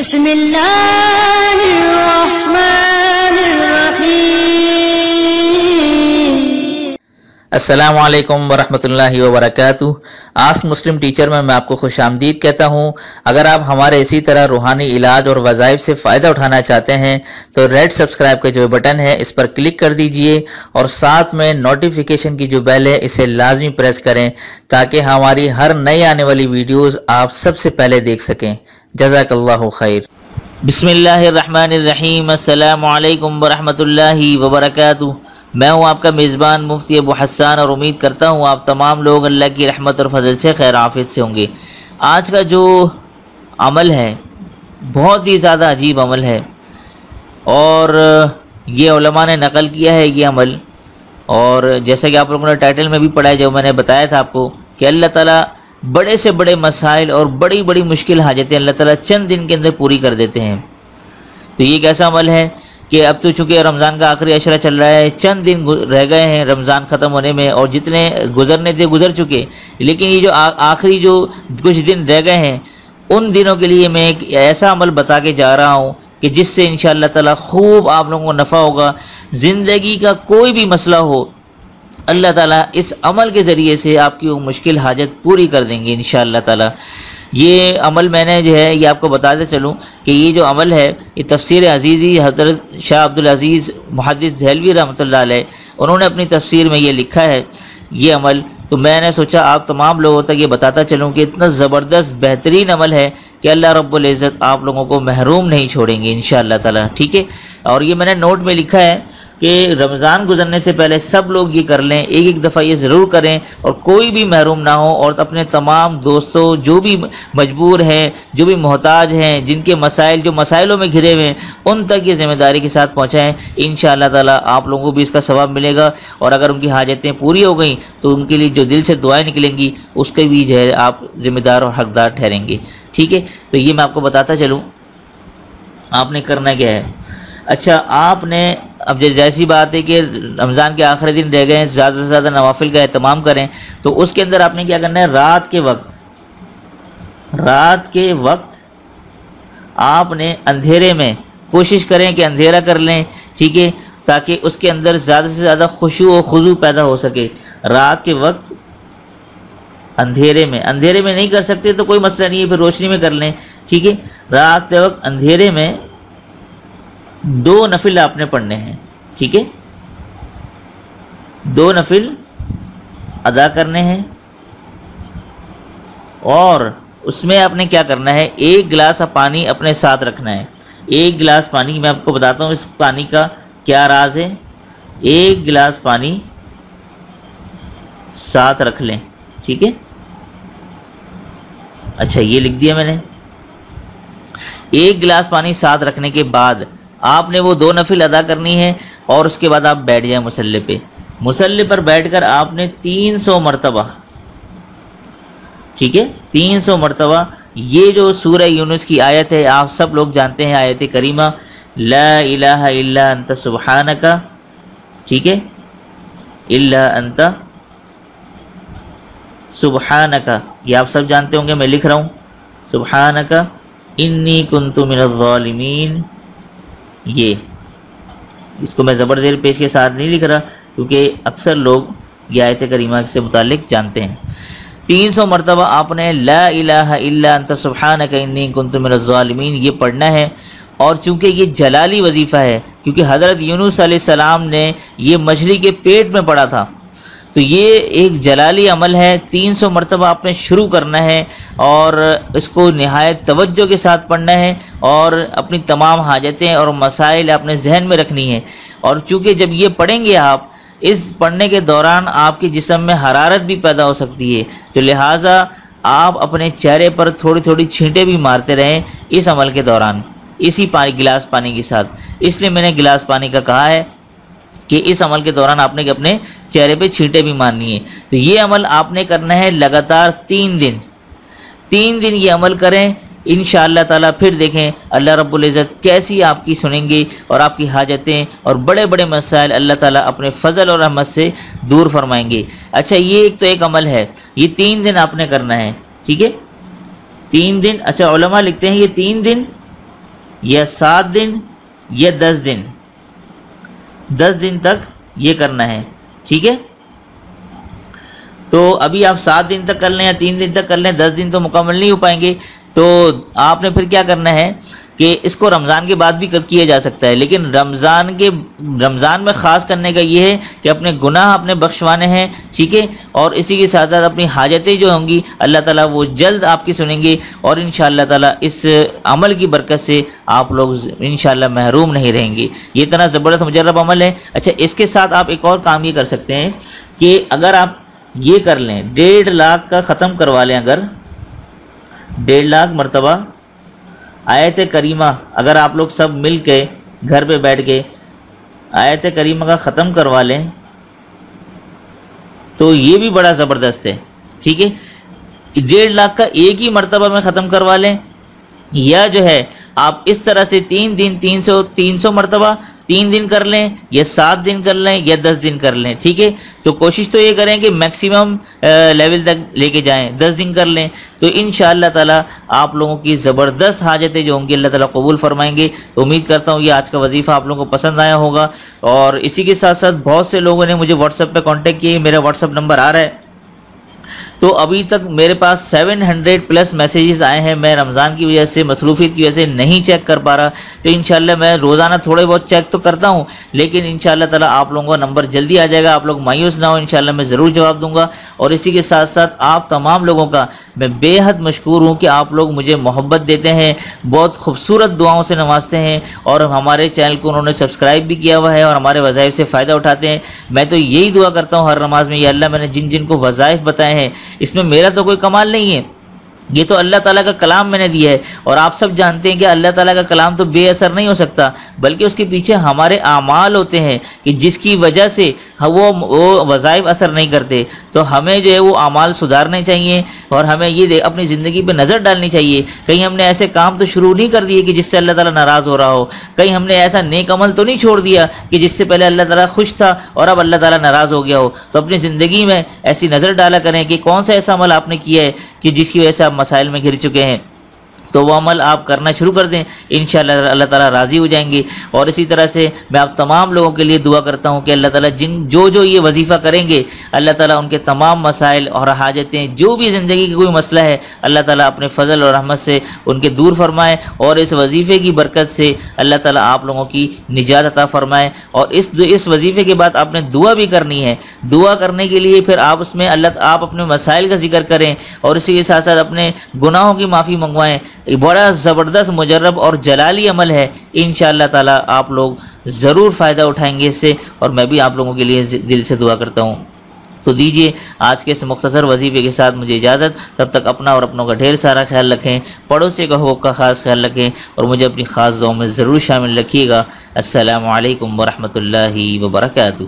بسم اللہ الرحمن الرحیم۔ السلام علیکم ورحمۃ اللہ وبرکاتہ۔ آسک مسلم ٹیچر میں آپ کو خوش آمدید کہتا ہوں۔ اگر آپ ہمارے اسی طرح روحانی علاج اور وظائف سے فائدہ اٹھانا چاہتے ہیں تو ریڈ سبسکرائب کا جو بٹن ہے اس پر کلک کر دیجئے اور ساتھ میں نوٹیفیکیشن کی جو بیل ہے اسے لازمی پریس کریں تاکہ ہماری ہر نئی آنے والی ویڈیوز آپ سب سے پہلے دیکھ سکیں۔ جزاک اللہ خیر۔ بسم اللہ الرحمن الرحیم۔ السلام علیکم ورحمۃ اللہ وبرکاتہ۔ میں ہوں آپ کا میزبان مفتی ابو حسان اور امید کرتا ہوں آپ تمام لوگ اللہ کی رحمت اور فضل سے خیر عافیت سے ہوں گے۔ آج کا جو عمل ہے بہت ہی زیادہ عجیب عمل ہے اور یہ علماء نے نقل کیا ہے یہ عمل، اور جیسا کہ آپ لوگوں نے ٹائٹل میں بھی پڑھا ہے جو میں نے بتایا تھا آپ کو کہ اللہ تعالیٰ بڑے سے بڑے مسائل اور بڑی بڑی مشکل حاجتیں اللہ تعالیٰ چند دن کے اندر پوری کر دیتے ہیں۔ تو یہ کیسا عمل ہے کہ اب تو چونکہ رمضان کا آخری عشرہ چل رہا ہے، چند دن رہ گئے ہیں رمضان ختم ہونے میں، اور جتنے گزرنے تھے گزر چکے، لیکن یہ جو آخری جو کچھ دن رہ گئے ہیں ان دنوں کے لیے میں ایک ایسا عمل بتا کے جا رہا ہوں کہ جس سے انشاءاللہ تعالیٰ خوب آپ لوگوں کو نفع ہوگا۔ زندگی کا کوئی بھی مسئلہ ہو اللہ تعالیٰ اس عمل کے ذریعے سے آپ کی وہ مشکل حاجت پوری کر دیں گے انشاءاللہ تعالیٰ۔ یہ عمل میں نے جو ہے یہ آپ کو بتاتے چلوں کہ یہ جو عمل ہے یہ تفسیر عزیزی حضرت شاہ عبدالعزیز محدث دہلوی رحمۃ اللہ علیہ انہوں نے اپنی تفسیر میں یہ لکھا ہے یہ عمل، تو میں نے سوچا آپ تمام لوگوں تک یہ بتاتا چلوں کہ اتنا زبردست بہترین عمل ہے کہ اللہ رب العزت آپ لوگوں کو محروم نہیں چھوڑیں گے انشاءاللہ تعالیٰ، ٹھیک ہے۔ اور یہ میں نے نوٹ میں لکھا ہے کہ رمضان گزرنے سے پہلے سب لوگ یہ کر لیں، ایک دفعہ یہ ضرور کریں اور کوئی بھی محروم نہ ہو، اور اپنے تمام دوستوں جو بھی مجبور ہیں جو بھی محتاج ہیں جن کے مسائل جو مسائلوں میں گھرے ہوئے ہیں ان تک یہ ذمہ داری کے ساتھ پہنچائیں، انشاءاللہ تعالیٰ آپ لوگوں کو بھی اس کا ثواب ملے گا، اور اگر ان کی حاجتیں پوری ہو گئیں تو ان کے لیے جو دل سے دعائیں نکلیں گی اس کے بھی جو ہے آپ ذمہ دار اور حقدار ٹھہریں گے، ٹھیک ہے۔ تو یہ میں آپ کو بتاتا چلوں آپ نے کرنا کیا ہے۔ اچھا آپ نے اب جیسی بات ہے کہ رمضان کے آخری دن رہ گئے ہیں، زیادہ سے زیادہ نوافل کا اہتمام کریں، تو اس کے اندر آپ نے کیا کرنا ہے رات کے وقت آپ نے اندھیرے میں کوشش کریں کہ اندھیرا کر لیں، ٹھیک ہے، تاکہ اس کے اندر زیادہ سے زیادہ خشوع و خضوع پیدا ہو سکے۔ رات کے وقت اندھیرے میں نہیں کر سکتے تو کوئی مسئلہ نہیں ہے، پھر روشنی میں کر لیں، ٹھیک ہے۔ رات کے وقت اندھیرے میں 2 نفل آپ نے پڑھنے ہیں، ٹھیک ہے، 2 نفل ادا کرنے ہیں، اور اس میں آپ نے کیا کرنا ہے 1 گلاس پانی اپنے ساتھ رکھنا ہے۔ 1 گلاس پانی میں آپ کو بتاتا ہوں اس پانی کا کیا راز ہے۔ 1 گلاس پانی ساتھ رکھ لیں، ٹھیک ہے۔ اچھا یہ لکھ دیا میں نے۔ 1 گلاس پانی ساتھ رکھنے کے بعد آپ نے وہ 2 نفل ادا کرنی ہے، اور اس کے بعد آپ بیٹھ جائیں مصلی پر بیٹھ کر آپ نے 300 مرتبہ، ٹھیک ہے، 300 مرتبہ یہ جو سورہ یونس کی آیت ہے آپ سب لوگ جانتے ہیں، آیت کریمہ لا الہ الا انت سبحانک، ٹھیک ہے، الا انت سبحانک، یہ آپ سب جانتے ہوں گے، میں لکھ رہا ہوں سبحانک انی کنت من الظالمین۔ یہ اس کو میں زبر زیر پیش کے ساتھ نہیں لکھ رہا کیونکہ اکثر لوگ یہ آیت کریمہ سے متعلق جانتے ہیں۔ 300 مرتبہ آپ نے لا الہ الا انت سبحانک انی کنت من الظالمین یہ پڑھنا ہے، اور چونکہ یہ جلالی وظیفہ ہے کیونکہ حضرت یونس علیہ السلام نے یہ مچھلی کے پیٹ میں پڑھا تھا، تو یہ ایک جلالی عمل ہے۔ 300 مرتبہ آپ نے شروع کرنا ہے اور اس کو نہایت توجہ کے ساتھ پڑھنا ہے، اور اپنی تمام حاجتیں اور مسائل اپنے ذہن میں رکھنی ہے، اور چونکہ جب یہ پڑھیں گے آپ اس پڑھنے کے دوران آپ کے جسم میں حرارت بھی پیدا ہو سکتی ہے، تو لہٰذا آپ اپنے چہرے پر تھوڑی تھوڑی چھینٹیں بھی مارتے رہیں اس عمل کے دوران اسی گلاس پانی کے ساتھ۔ اس لیے میں نے گلاس پانی کا کہا ہے کہ اس عمل کے دوران آپ نے اپنے چہرے پہ چھینٹیں بھی مارنی ہے۔ تو یہ عمل آپ نے کرنا ہے لگاتار 3 دن یہ عمل کریں انشاءاللہ تعالیٰ، پھر دیکھیں اللہ رب العزت کیسی آپ کی سنیں گے، اور آپ کی حاجتیں اور بڑے بڑے مسائل اللہ تعالیٰ اپنے فضل اور رحمت سے دور فرمائیں گے۔ اچھا یہ ایک عمل ہے، یہ 3 دن آپ نے کرنا ہے، ٹھیک ہے، 3 دن۔ اچھا علماء لکھتے ہیں یہ 3 دن یا 7 دن یا 10 دن، 10 دن تک یہ کرنا ہے، ٹھیک ہے؟ تو ابھی آپ 7 دن تک کر لیں یا 3 دن تک کر لیں، 10 دن تو مکمل نہیں ہو پائیں گے، تو آپ نے پھر کیا کرنا ہے کہ اس کو رمضان کے بعد بھی کیا جا سکتا ہے، لیکن رمضان میں خاص کرنے کا یہ ہے کہ اپنے گناہ اپنے بخشوانے ہیں، ٹھیک ہے؟ اور اسی کے ساتھ ساتھ اپنی حاجتیں جو ہوں گی اللہ تعالیٰ وہ جلد آپ کی سنیں گے، اور انشاءاللہ تعالیٰ اس عمل کی برکت سے آپ لوگ انشاءاللہ محروم نہیں رہیں گے۔ یہ اتنا زبردست مجرب عمل ہے۔ اچھا، اس کے ساتھ آپ ایک اور کام یہ کر سکتے ہیں کہ اگر آپ یہ کر لیں، 1.5 لاکھ کا ختم کروا لیں، اگر 1.5 لاکھ مرتبہ آیت کریمہ اگر آپ لوگ سب مل کے گھر پہ بیٹھ کے آیت کریمہ کا ختم کروا لیں تو یہ بھی بڑا زبردست ہے، ٹھیک ہے؟ 1.5 لاکھ کا ایک ہی مرتبہ میں ختم کروا لیں، یا جو ہے آپ اس طرح سے 3 دن 300 مرتبہ 3 دن کر لیں، یا 7 دن کر لیں، یا 10 دن کر لیں، ٹھیک ہے؟ تو کوشش تو یہ کریں کہ میکسیمم لیول تک لے کے جائیں، 10 دن کر لیں، تو انشاءاللہ تعالیٰ آپ لوگوں کی زبردست حاجتیں جو ہوں گی اللہ تعالیٰ قبول فرمائیں گے۔ تو امید کرتا ہوں یہ آج کا وظیفہ آپ لوگوں کو پسند آیا ہوگا، اور اسی کے ساتھ ساتھ بہت سے لوگوں نے مجھے واٹس ایپ پہ کانٹیکٹ کیے، میرا واٹس ایپ نمبر آ رہا ہے، تو ابھی تک میرے پاس 700 پلس میسیجز آئے ہیں، میں رمضان کی وجہ سے مصروفیت کی وجہ سے نہیں چیک کر پا رہا، تو انشاءاللہ میں روزانہ تھوڑے بہت چیک تو کرتا ہوں، لیکن انشاءاللہ تعالیٰ آپ لوگوں کا نمبر جلدی آ جائے گا، آپ لوگ مایوس نہ ہو، انشاءاللہ میں ضرور جواب دوں گا۔ اور اسی کے ساتھ ساتھ آپ تمام لوگوں کا میں بے حد مشکور ہوں کہ آپ لوگ مجھے محبت دیتے ہیں، بہت خوبصورت دعاؤں سے نوازتے ہیں، اور ہمارے چینل کو انہوں نے سبسکرائب بھی کیا ہوا ہے اور ہمارے وظائف سے فائدہ اٹھاتے ہیں۔ میں تو یہی دعا کرتا ہوں ہر نماز میں، یا اللہ میں نے جن جن کو وظائف بتائے ہیں اس میں میرا تو کوئی کمال نہیں ہے، یہ تو اللہ تعالیٰ کا کلام میں نے دیا ہے، اور آپ سب جانتے ہیں کہ اللہ تعالیٰ کا کلام تو بے اثر نہیں ہو سکتا، بلکہ اس کے پیچھے ہمارے اعمال ہوتے ہیں کہ جس کی وجہ سے وہ وظائف اثر نہیں کرتے۔ تو ہمیں جو ہے وہ اعمال سدھارنے چاہیے، اور ہمیں یہ اپنی زندگی پہ نظر ڈالنی چاہیے، کہیں ہم نے ایسے کام تو شروع نہیں کر دیے کہ جس سے اللہ تعالیٰ ناراض ہو رہا ہو، کہیں ہم نے ایسا نیک عمل تو نہیں چھوڑ دیا کہ جس سے پہلے اللہ تعالیٰ خوش تھا اور اب اللہ تعالیٰ ناراض ہو گیا ہو۔ تو اپنی زندگی میں ایسی نظر ڈالا کریں کہ کون سا ایسا عمل آپ نے کیا ہے کہ جس کی وجہ سے آپ مسائل میں گر چکے ہیں، تو وہ عمل آپ کرنا شروع کر دیں، انشاءاللہ اللہ تعالیٰ راضی ہو جائیں گے۔ اور اسی طرح سے میں آپ تمام لوگوں کے لیے دعا کرتا ہوں کہ اللہ تعالیٰ جو یہ وظیفہ کریں گے، اللہ تعالیٰ ان کے تمام مسائل اور حاجتیں، جو بھی زندگی کی کوئی مسئلہ ہے، اللہ تعالیٰ اپنے فضل اور رحمت سے ان کے دور فرمائے، اور اس وظیفے کی برکت سے اللہ تعالیٰ آپ لوگوں کی نجات عطا فرمائے۔ اور اس وظیفے کے بعد آپ نے دعا بھی کرنی ہے، دعا کرنے کے لیے پھر آپ اس میں آپ اپنے مسائل کا ذکر کریں، اور اسی کے ساتھ ساتھ اپنے گناہوں کی معافی منگوائیں۔ بڑا زبردست مجرب اور جلالی عمل ہے، انشاءاللہ تعالیٰ آپ لوگ ضرور فائدہ اٹھائیں گے اس سے، اور میں بھی آپ لوگوں کے لیے دل سے دعا کرتا ہوں۔ تو دیجئے آج کے اس مختصر وظیفے کے ساتھ مجھے اجازت، تب تک اپنا اور اپنوں کا ڈھیر سارا خیال رکھیں، پڑوسی کا حقوق کا خاص خیال رکھیں، اور مجھے اپنی خاص دعاؤں میں ضرور شامل رکھیے گا۔ السلام علیکم ورحمۃ اللہ وبرکاتہ۔